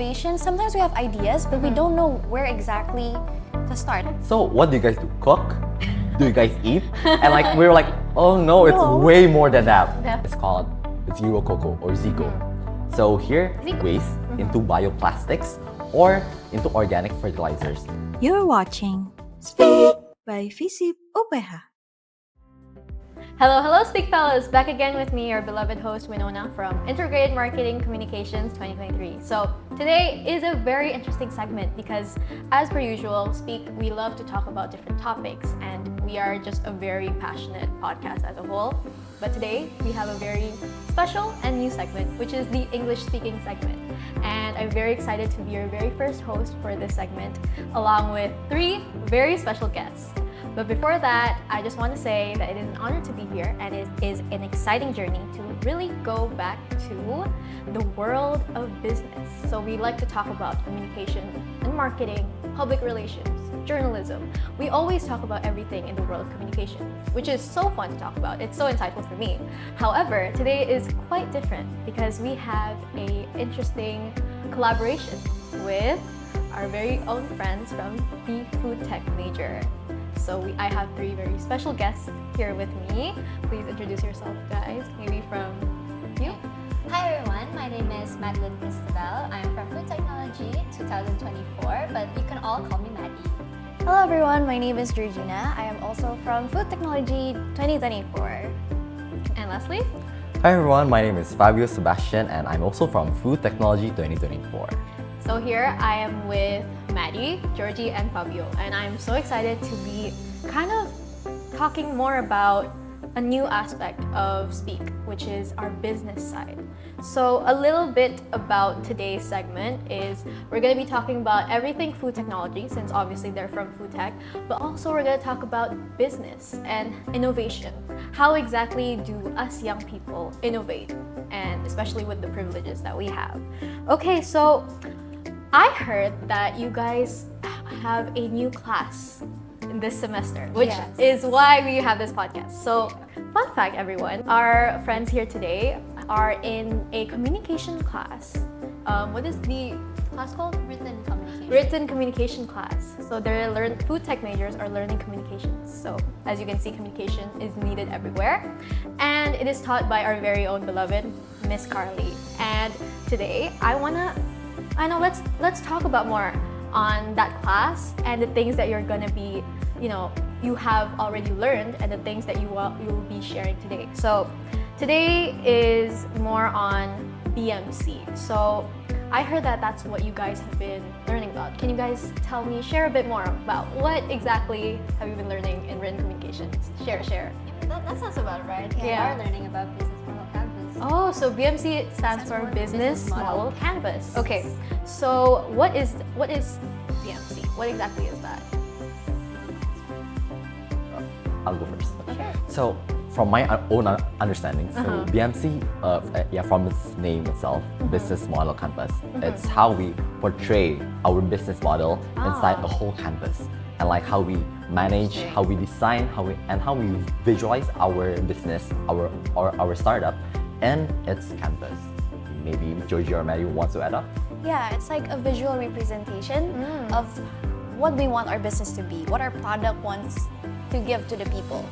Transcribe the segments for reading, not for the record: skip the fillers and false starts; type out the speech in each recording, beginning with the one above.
information. Sometimes we have ideas, but we don't know where exactly to start. So what do you guys do? Cook? Do you guys eat? And like we were like, oh no, it's way more than that. Yeah. It's called Zero Cocoa or Zico. So here, waste into bioplastics or into organic fertilizers. You're watching Speak by FISIP UPH. Hello, Speak Fellows! Back again with me, your beloved host Winona from Integrated Marketing Communications 2023. So today is a very interesting segment because as per usual, Speak, we love to talk about different topics and we are just a very passionate podcast as a whole. But today we have a very special and new segment, which is the English speaking segment. And I'm very excited to be your very first host for this segment, along with 3 very special guests. But before that, I just want to say that it is an honor to be here and it is an exciting journey to really go back to the world of business. So we like to talk about communication and marketing, public relations, journalism. We always talk about everything in the world of communication, which is so fun to talk about. It's so insightful for me. However, today is quite different because we have an interesting collaboration with our very own friends from the food tech major. So I have 3 very special guests here with me. Please introduce yourself, guys. Maybe from you. Hi everyone, my name is Madeline Cristobal. I'm from Food Technology 2024, but you can all call me Maddie. Hello everyone, my name is Georgina. I am also from Food Technology 2024. And lastly, Hi everyone, my name is Fabio Sebastian and I'm also from Food Technology 2024. so here I am with Maddie, Georgie, and Fabio, and I'm so excited to be kind of talking more about a new aspect of Speak, which is our business side. So a little bit about today's segment is we're going to be talking about everything food technology, since obviously they're from food tech, but also we're going to talk about business and innovation. How exactly do us young people innovate, and especially with the privileges that we have. Okay, so I heard that you guys have a new class in this semester, which is why we have this podcast. So, fun fact everyone, our friends here today are in a communication class. What is the class called? Written communication class. So food tech majors are learning communications. So as you can see, communication is needed everywhere. And it is taught by our very own beloved Miss Carly. And today let's talk about more on that class and the things that you're gonna be, you have already learned and the things that you will be sharing today. So today is more on BMC. So I heard that that's what you guys have been learning about. Can you guys share a bit more about what exactly have you been learning in written communications? Share. That sounds about right. We are learning about Business Model Canvas. Oh, so BMC stands for Business Model Canvas. Okay, so what is BMC? What exactly is that? I'll go first. Okay. So from my own understanding, so BMC, from its name itself, Business Model Canvas, it's how we portray our business model inside a whole canvas, and like how we manage, how we design, how we visualize our business, our startup, and its canvas. Maybe Georgie or Maddie wants to add up? Yeah, it's like a visual representation of what we want our business to be, what our product wants to give to the people.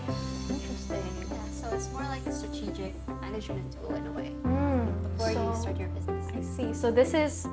Interesting. Yeah, so it's more like a strategic management tool in a way before you start your business. I see. So this is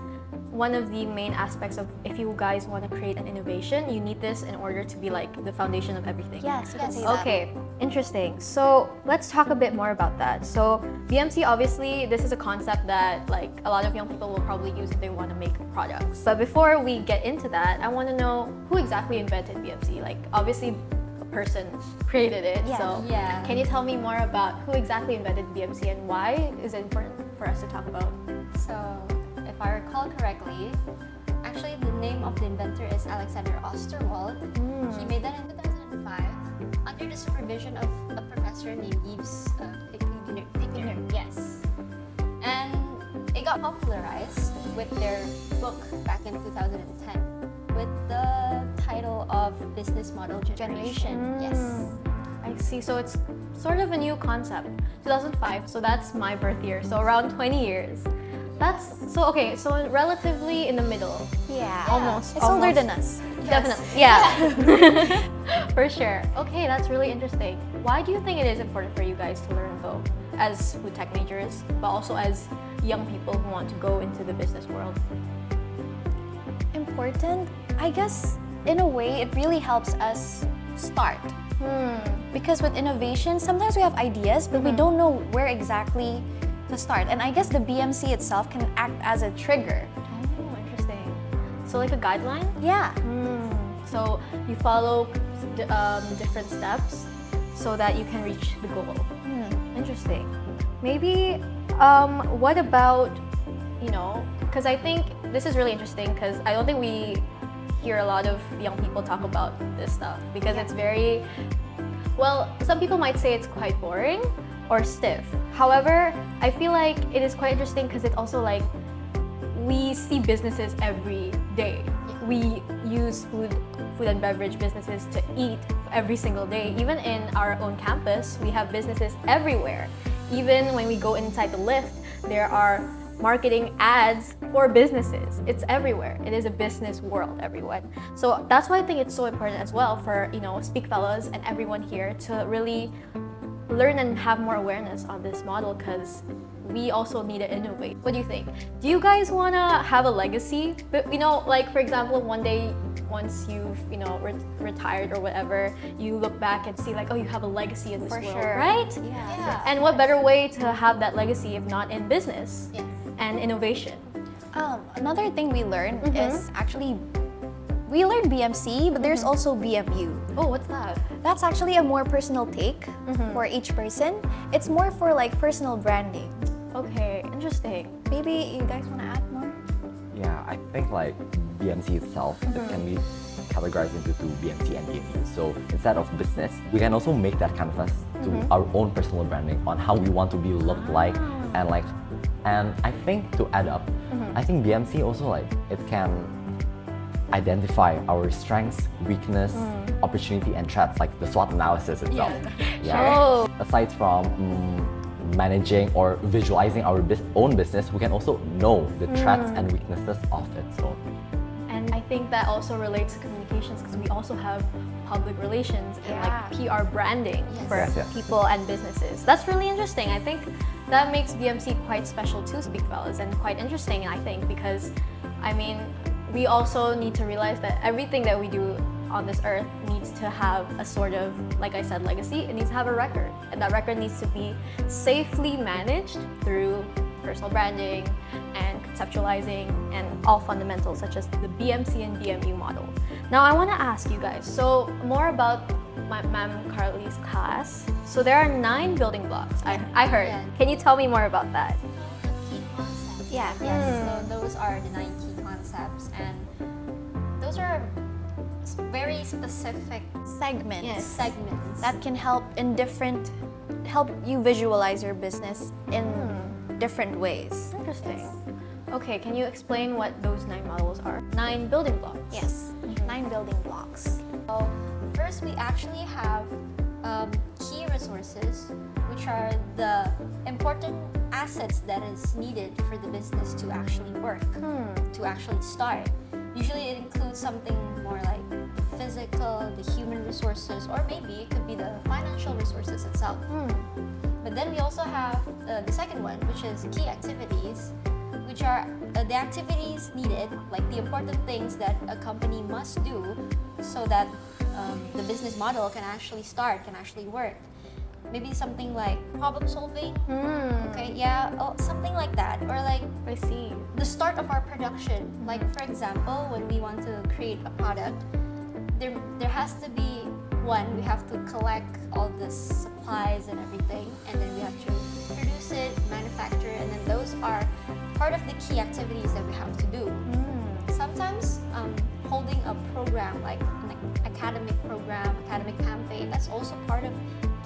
one of the main aspects of if you guys want to create an innovation, you need this in order to be like the foundation of everything. Yes, you can say that. Okay, interesting. So let's talk a bit more about that. So BMC, obviously, this is a concept that like a lot of young people will probably use if they want to make products. But before we get into that, I want to know who exactly invented BMC. Like obviously, a person created it. So can you tell me more about who exactly invented BMC and why is it important for us to talk about? So if I recall correctly, actually the name of the inventor is Alexander Osterwald. He made that in 2005 under the supervision of a professor named Yves Pickner. Yes. And it got popularized with their book back in 2010 with the title of Business Model Generation. Yes. I see. So it's sort of a new concept. 2005, so that's my birth year. So around 20 years. That's so okay. So relatively in the middle. Yeah. Almost. It's older almost. than us. Definitely. Yeah. For sure. Okay, that's really interesting. Why do you think it is important for you guys to learn though, as food tech majors, but also as young people who want to go into the business world? Important? I guess in a way it really helps us start. Because with innovation, sometimes we have ideas, but we don't know where exactly to start. And I guess the BMC itself can act as a trigger. Oh, interesting. So like a guideline? Yeah. So you follow different steps so that you can reach the goal. Interesting. Maybe what about, because I think this is really interesting because I don't think we hear a lot of young people talk about this stuff because it's very, well, some people might say it's quite boring or stiff. However, I feel like it is quite interesting because it's also like we see businesses every day. We use food and beverage businesses to eat every single day. Even in our own campus, we have businesses everywhere. Even when we go inside the lift, there are marketing ads for businesses. It's everywhere. It is a business world, everyone. So that's why I think it's so important as well for, Speak Fellas and everyone here to really learn and have more awareness on this model because we also need to innovate. What do you think? Do you guys want to have a legacy? But, like for example, one day once you've, retired or whatever, you look back and see like, oh, you have a legacy in this For world, sure. right? Yeah. And what better way to have that legacy if not in business and innovation? Another thing we learn is actually, we learn BMC, but there's also BMU. Oh, what's that? That's actually a more personal take for each person. It's more for like personal branding. Okay, interesting. Maybe you guys want to add more? Yeah, I think like BMC itself, it can be categorized into two, BMC and BMU. So instead of business, we can also make that canvas to our own personal branding on how we want to be looked like and I think to add up, I think BMC also like it can identify our strengths, weakness, opportunity and threats like the SWOT analysis itself. Oh. Aside from managing or visualizing our own business, we can also know the threats and weaknesses of it. So, and I think that also relates to communications because we also have public relations and like PR branding for people and businesses. That's really interesting. I think that makes BMC quite special too, Speak Fellas, and quite interesting, I think, because we also need to realize that everything that we do on this earth needs to have a sort of, like I said, legacy. It needs to have a record, and that record needs to be safely managed through personal branding and conceptualizing and all fundamentals such as the BMC and BMU model. Now I want to ask you guys, so more about Ma'am Carly's class. So there are 9 building blocks, I heard. Yeah. Can you tell me more about that? Key concepts. Yeah. Yes. So those are the 9 key concepts, and those are very specific Segments. segments. That can help you visualize your business in different ways. Interesting. Okay, can you explain what those 9 models are? 9 building blocks. Yes. 9 building blocks. So first, we actually have key resources, which are the important assets that is needed for the business to actually work, to actually start. Usually it includes something more like physical, the human resources, or maybe it could be the financial resources itself. But then we also have the second one, which is key activities, which are the activities needed, like the important things that a company must do so that the business model can actually start, can actually work. Maybe something like problem solving, something like that, or like I see. the start of our production. Like for example, when we want to create a product, there has to be we have to collect all the supplies and everything, and then we have to produce it, manufacture, and then those are part of the key activities that we have to do. Sometimes holding a program like an academic program, academic campaign, that's also part of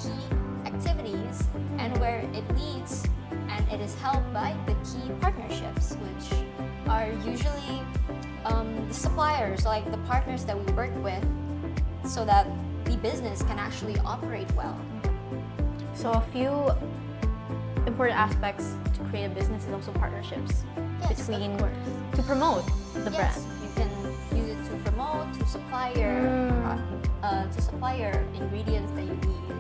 key activities, and where it leads and it is helped by the key partnerships, which are usually the suppliers, like the partners that we work with, so that the business can actually operate well. So a few important aspects to create a business is also partnerships Yes, between of course. to promote the Yes, brand. you can use it to promote, to supply your ingredients that you need.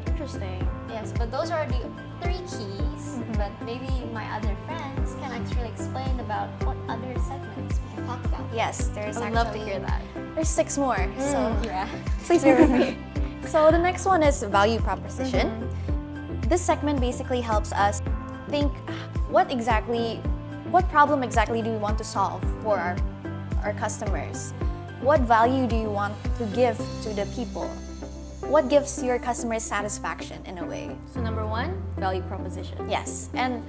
Interesting. Yes, but those are the 3 keys. But maybe my other friends can actually explain about what other segments we can talk about. Yes, there's I would actually love to hear that. There's 6 more. So Yeah. please bear with me. So the next one is value proposition. This segment basically helps us think what problem exactly do we want to solve for our customers? What value do you want to give to the people? What gives your customers satisfaction in a way? So number 1, value proposition. Yes, and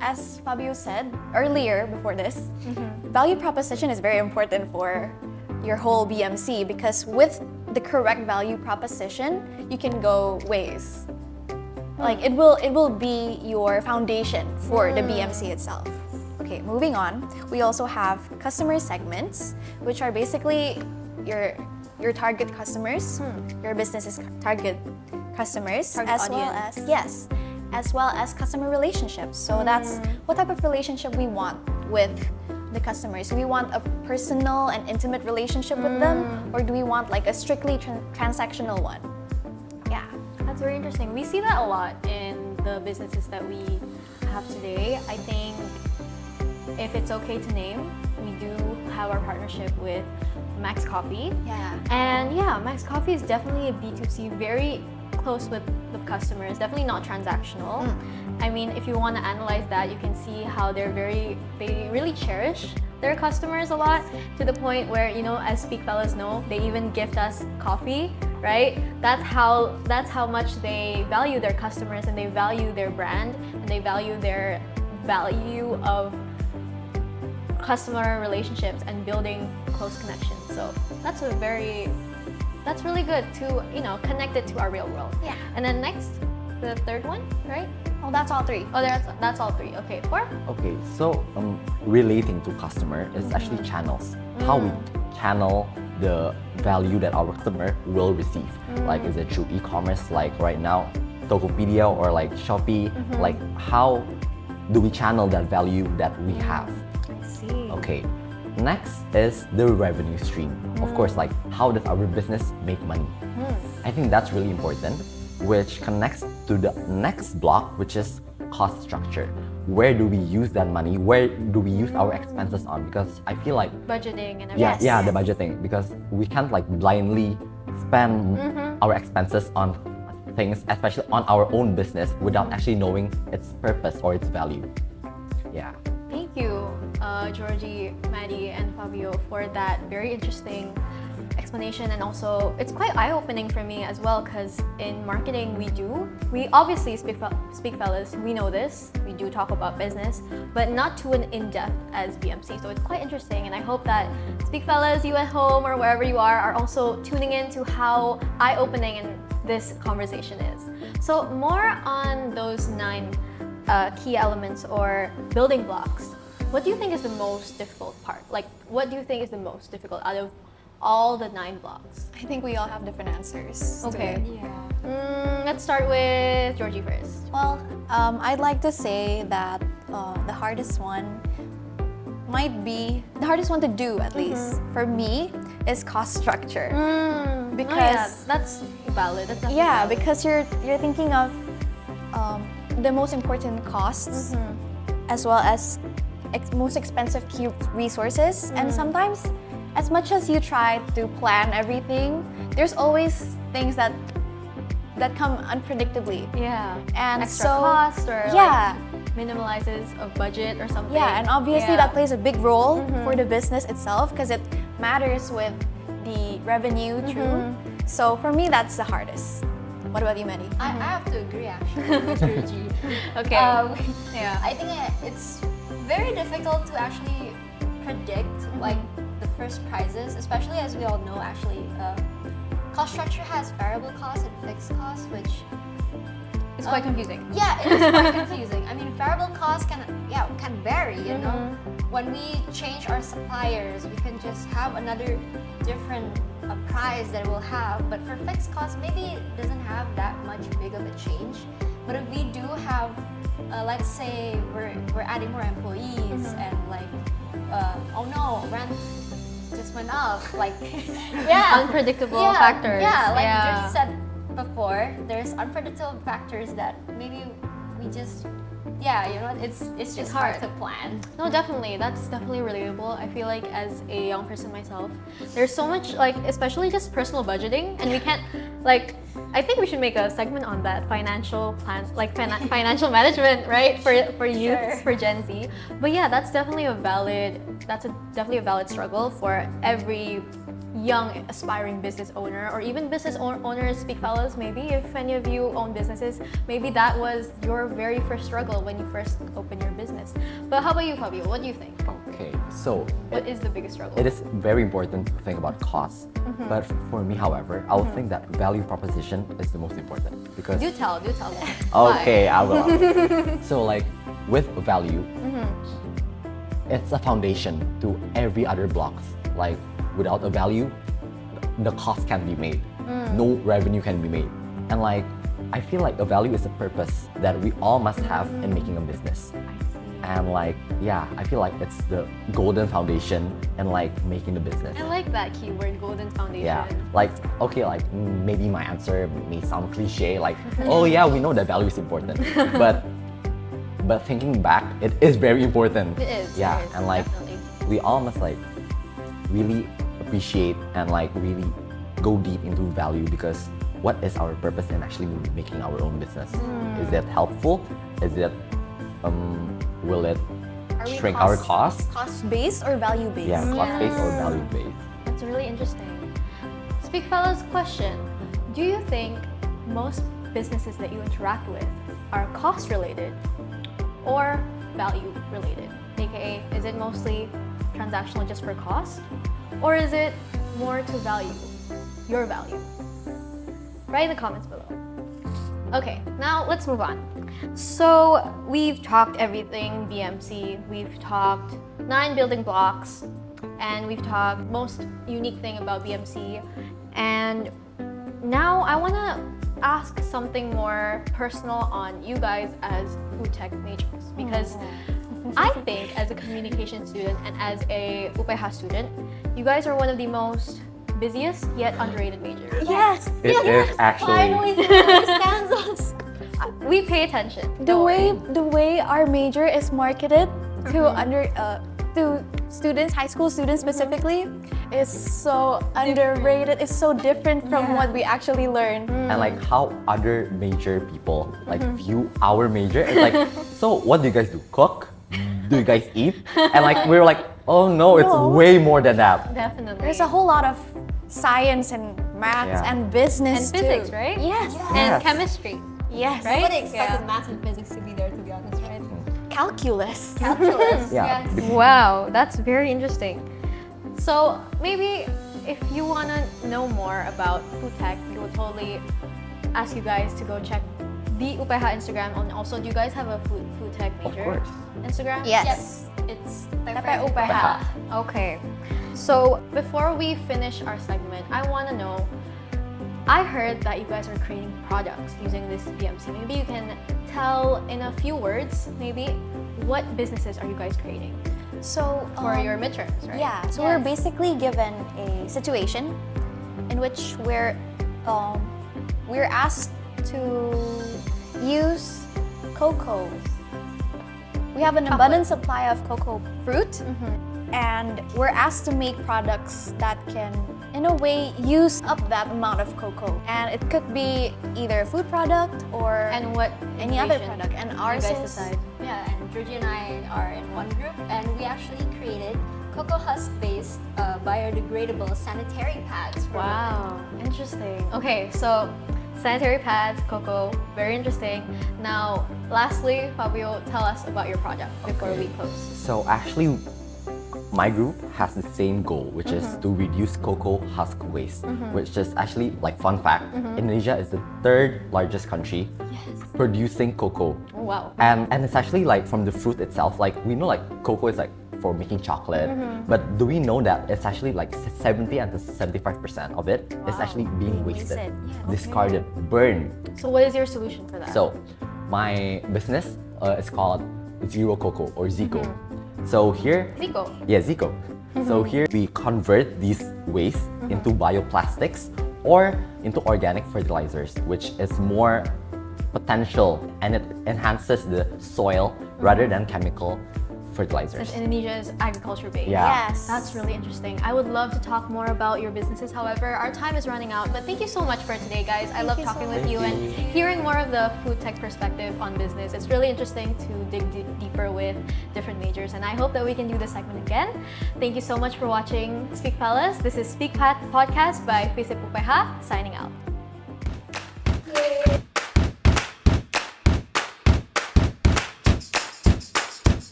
as Fabio said earlier before this, value proposition is very important for your whole BMC because with the correct value proposition, you can go ways. Like it will be your foundation for the BMC itself. Okay, moving on. We also have customer segments, which are basically your target customers, your business's target customers, Target as well audience. as as well as customer relationships. So that's what type of relationship we want with the customers. Do we want a personal and intimate relationship with them, or do we want like a strictly transactional one? Yeah. That's very interesting. We see that a lot in the businesses that we have today. I think if it's okay to name, we do have our partnership with Max Coffee. Yeah. And yeah, Max Coffee is definitely a B2C, very close with the customers, definitely not transactional. I mean, if you want to analyze that, you can see how they really cherish their customers a lot, to the point where, you know, as Speak Fellas know, they even gift us coffee, right? That's how much they value their customers, and they value their brand, and they value their value of customer relationships and building close connections. So that's really good to, you know, connect it to our real world. Yeah. And then next, the third one, right? Oh, that's all 3. Oh, that's all 3. Okay, 4. Okay, so relating to customer is actually channels. How we channel the value that our customer will receive. Like, is it through e-commerce, like right now, Tokopedia or like Shopee? Like, how do we channel that value that we have? I see. Okay, next is the revenue stream. Of course, like how does our business make money? I think that's really important, which connects to the next block, which is cost structure. Where do we use that money? Where do we use our expenses on? Because I feel like Budgeting and everything. yeah, the budgeting, because we can't like blindly spend our expenses on things, especially on our own business, without actually knowing its purpose or its value. Yeah. Thank you, Georgie, Maddie, and Fabio, for that very interesting explanation. And also, it's quite eye-opening for me as well, because in marketing, we obviously Speak Fellas, we know this, we do talk about business, but not to an in-depth as BMC. So it's quite interesting, and I hope that Speak Fellas, you at home or wherever you are also tuning in to how eye-opening this conversation is. So more on those 9 key elements or building blocks. What do you think is the most difficult part? Like, what do you think is the most difficult out of all the 9 blocks? I think we all have different answers. to Okay. it. Yeah. Let's start with Georgie first. Well, I'd like to say that the hardest one to do, at least for me, is cost structure. Because that's valid. That's definitely yeah, valid. because you're thinking of the most important costs as well as most expensive key resources, and sometimes, as much as you try to plan everything, there's always things that come unpredictably. Yeah. And Extra so, cost or yeah. like minimalizes of budget or something. Yeah, and obviously Yeah. that plays a big role for the business itself because it matters with the revenue too. So for me, that's the hardest. What about you, Maddie? I have to agree actually with Georgie. Okay. Yeah. I think it's very difficult to actually predict like the first prices, especially as we all know actually cost structure has variable costs and fixed costs, which It's quite confusing. yeah, it is quite confusing. I mean, variable costs can vary, you know. When we change our suppliers, we can just have another different price that it will have. But for fixed costs, maybe it doesn't have that much big of a change. But if we do have let's say we're adding more employees and like, oh no, rent just went up. Like, Unpredictable factors. Yeah, like Georgie said before, there's unpredictable factors that maybe we just, it's just hard to plan. No, definitely. That's definitely relatable. I feel like as a young person myself, there's so much, like, especially just personal budgeting, and we can't, like, I think we should make a segment on that, financial plans, like financial management, right? For youth, for Gen Z. But yeah, that's definitely definitely a valid struggle for every young aspiring business owner, or even business owners, speak fellows, maybe if any of you own businesses, maybe that was your very first struggle when you first opened your business. But how about you, Fabio? What do you think? Okay, so What is the biggest struggle? it is very important to think about costs. But for me, however, I would think that value proposition is the most important because. Do tell them. Okay, I will. So like with value, it's a foundation to every other blocks. Like without a value, the cost can't be made. No revenue can be made. And like I feel like a value is a purpose that we all must have in making a business. And like I feel like it's the golden foundation in like making the business. I like that keyword, golden foundation. Yeah, like okay, like maybe my answer may sound cliche, like oh yeah, we know that value is important, but thinking back, it is very important. It is. Yeah, it is, and like definitely. we all must like really appreciate and like really go deep into value because what is our purpose in actually making our own business? Is it helpful? Is it will it Are we shrink our costs? Cost-based or value-based? Yeah, cost-based or value-based. That's really interesting. Speak Fellows, question. Do you think most businesses that you interact with are cost related or value related? AKA, is it mostly transactional just for cost? Or is it more to value, your value? Write in the comments below. Okay, now let's move on. So we've talked everything BMC, we've talked 9 building blocks, and we've talked most unique thing about BMC. And now I want to ask something more personal on you guys as food tech majors, because I think as a communication student and as a UPH student, you guys are one of the most busiest yet underrated majors. Yes. It is actually. Finally, someone understands us. We pay attention. The way our major is marketed to students, high school students specifically, is so underrated. It's so different from what we actually learn. And like how other major people like view our major. It's like, so what do you guys do? Cook? Do you guys eat? And like we were like, oh no, it's way more than that. Definitely. There's a whole lot of science and maths and business and physics, too. right? Yes. And chemistry. Yes. Right? Nobody expected math and physics to be there, to be honest, right? Calculus. Calculus. Yeah. Yes. Wow, that's very interesting. So maybe if you want to know more about food tech, we will totally ask you guys to go check the UPH Instagram. And also, do you guys have a food tech Of major course. Instagram? Yes. It's Tepe UPH. UPH. Okay. So before we finish our segment, I want to know, I heard that you guys are creating products using this BMC. Maybe you can tell in a few words, maybe, what businesses are you guys creating So for your midterms, right? Yeah, so we're basically given a situation in which we're asked to use cocoa. We have an abundant supply of cocoa fruit, and we're asked to make products that can, in a way, use up that amount of cocoa. And it could be either a food product or And what any other ingredient product. And you ours guys is decide? Yeah, and Georgie and I are in one group, and we actually created cocoa husk-based biodegradable sanitary pads for Wow, interesting. Okay, so sanitary pads, cocoa, very interesting. Now, lastly, Fabio, tell us about your project before we close. So actually, my group has the same goal, which is to reduce cocoa husk waste, which is actually, like, fun fact, Indonesia is the 3rd largest country producing cocoa. Oh, wow. And it's actually like from the fruit itself, like we know like cocoa is like for making chocolate, but do we know that it's actually like 70 and 75% of it is actually being wasted, discarded, burned. So what is your solution for that? So my business it's called Zero Cocoa or Zico. So here, Zico. yeah, Zico. So here we convert these waste into bioplastics or into organic fertilizers, which is more potential and it enhances the soil rather than chemical fertilizers. Since Indonesia is agriculture based. Yeah. Yes. That's really interesting. I would love to talk more about your businesses. However, our time is running out. But thank you so much for today, guys. I love talking with you and hearing more of the food tech perspective on business. It's really interesting to dig deeper with different majors. And I hope that we can do this segment again. Thank you so much for watching Speak Fellas. This is Speak Podcast by FISIP UPH, signing out.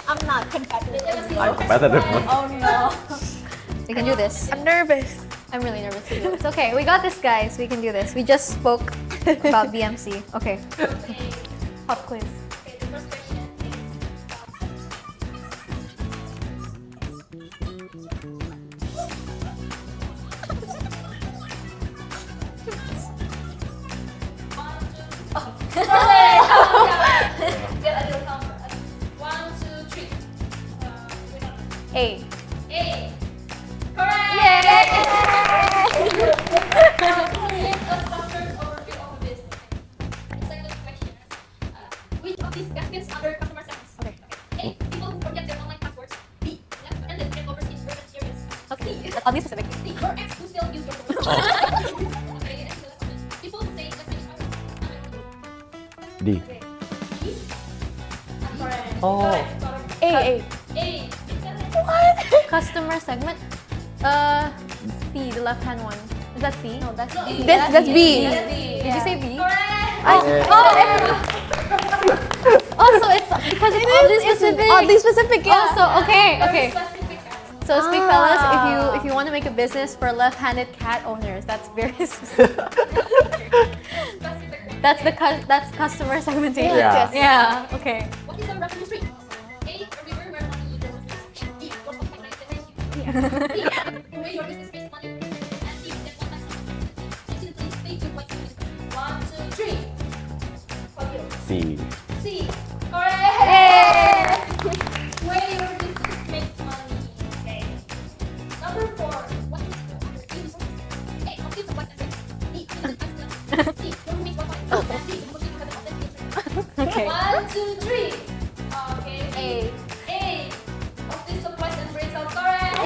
I'm not competitive. I'm competitive. Oh no. We can do this. I'm nervous. I'm really nervous too. It's okay. We got this, guys. We can do this. We just spoke about BMC. Okay. Pop quiz. Okay, the first question is get a little counter. 1, 2, 3. A. A. Correct! Give a structured overview of a business. Second question. Which of these best fits under customer segments? Okay. A. People who forget their online passwords. B. Left-handed and overseas urban areas. Okay. C. I'll be specific. C. Your ex who still use your phone. Okay, and the last one. People who say left-handed passwords. D. Okay. B. Correct. Oh. Correct. A. A. Customer segment. C, the left hand one. Is that C? No, that's B. That's B. That's B. Did you say B? Correct. Also, it's because it's oddly specific. Oddly specific, yeah. Also, okay. Specific. So speak fellas, if you want to make a business for left-handed cat owners, that's very specific. That's customer segmentation. Yeah. Yeah. Okay. What is a revenue stream? A. A river where money is your B. What of C. Where your business makes money. And C. That one time someone please stay tuned. 1, 2, 3. Fabio. C. C. Correct. Where your business makes money. Okay. Number 4. What is the other key resources? A. Objective of what and B. C. Your makes what money. And D. Motive of the content. Okay. 1, 2, 3. Okay. A. Of these supplies and brain cells. Correct.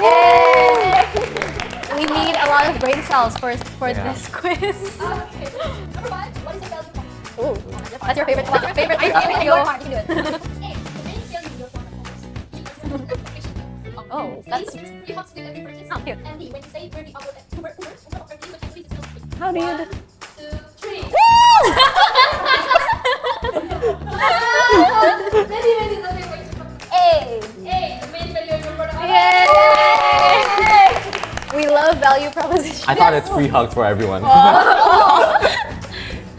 We need a lot of brain cells for Yeah. this quiz. Okay. Number 5. What is the value proposition? That's your favorite. What's your favorite? Your part. You can do it. A. The main value of your product. B. Oh, C. that's You have to do every purchase. Oh, cute. And D. When you say where the Uber offer free, but actually it's still free. How do you 1, do- 2, 3. Ready, wait. A. A. The main value of your product. Yay! We love value proposition. I thought it's free hugs for everyone. Guys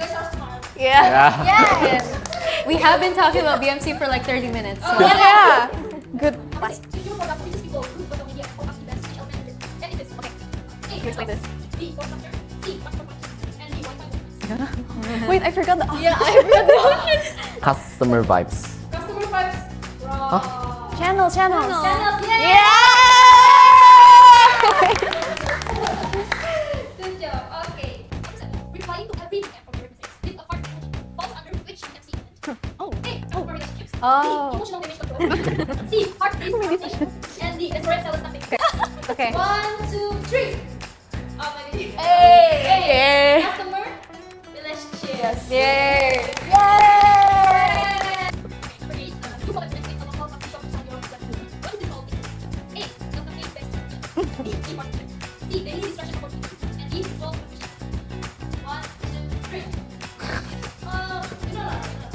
are smart. Yeah. Yeah. We have been talking about BMC for like 30 minutes. So. Yeah. Good. If your product reaches people through social media or events, which element benefits? Okay. A. You explain this. B. Cost structure. C. Cost performance. And D. Wi-Fi. Wait, I forgot the. Yeah, I forgot. Customer vibes. Customer vibes. Wrong. Channels. Channels. Yay! Good job. Okay. Replying to every DM from your business with a heart emoji falls under which MC element? Oh. A. Customer relationships. Oh. B. Emotional image control. C. Heart-based conversation. And D. Storyteller something. Okay. 1, 2, 3. Oh my goodness. Yay. Customer relationships. Yay! Create two bullet points based on the whole of the topics on your website. What is this whole thing? A. The campaign best. B. Key partnership. C. Daily distraction opportunity. And D. Goal provision. 1, 2, 3.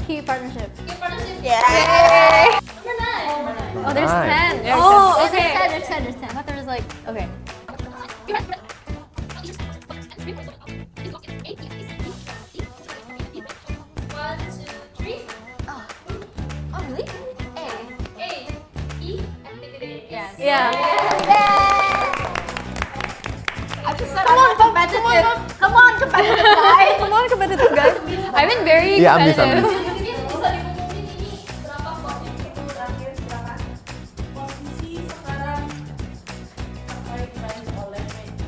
Key partnership. Key partnership. Yeah. Number 9. Oh, there's Nice. 10. Oh, okay. there's 10. I thought there was like, okay. One, two, three. Oh, really? A. A. E. Activity. Yes. Yeah. I just said I'm not competitive. Come on, competitive guy. Come on, competitive guys. I've been very Yeah, I'm competitive. busy. Bisa diumumin ini berapa posisi terakhir sekarang? Posisi sekarang terbaik diraih oleh Medi.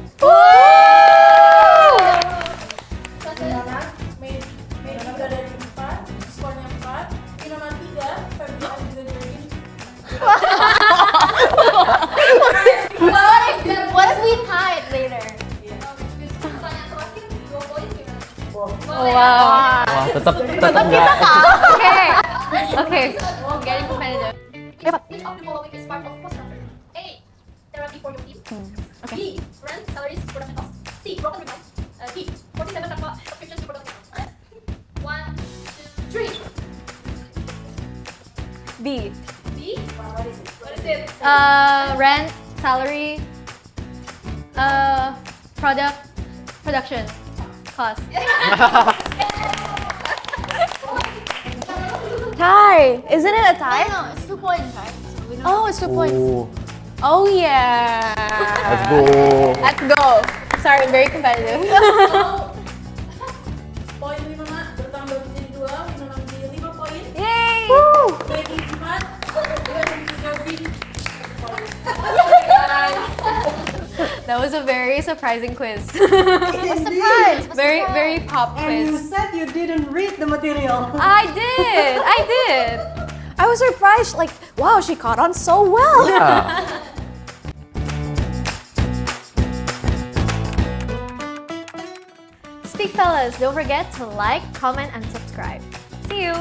Kemenangan Medi udah dari 4, skornya 4. Winona 3, Fabio juga dari What if we tied later? Oh, wow. Wah, tetap nggak. Okay. Okay. Getting competitive. Which of the following is part of cost structure? A. Therapy for your team. B. Rent, salaries, production costs. C. Broken remote. D. 47 tanpa subscriptions to production. 1, 2, 3. B. B. What is it? Rent, salary, production, cost. Tie. Isn't it a tie? No, it's 2 points, right? So we know. Oh, it's 2 points. Oh, Oh yeah. let's go. Let's go. Sorry, very competitive. So, poin Winona bertambah menjadi 2, Winona menjadi 5 poin. Yay! Medi 4, dan Jovi 1 poin. That was a very surprising quiz. What's the prize? Very pop And you quiz. said you didn't read the material. I did. I was surprised, like, wow, she caught on so well. Yeah. Speak fellas, don't forget to like, comment, and subscribe. See you.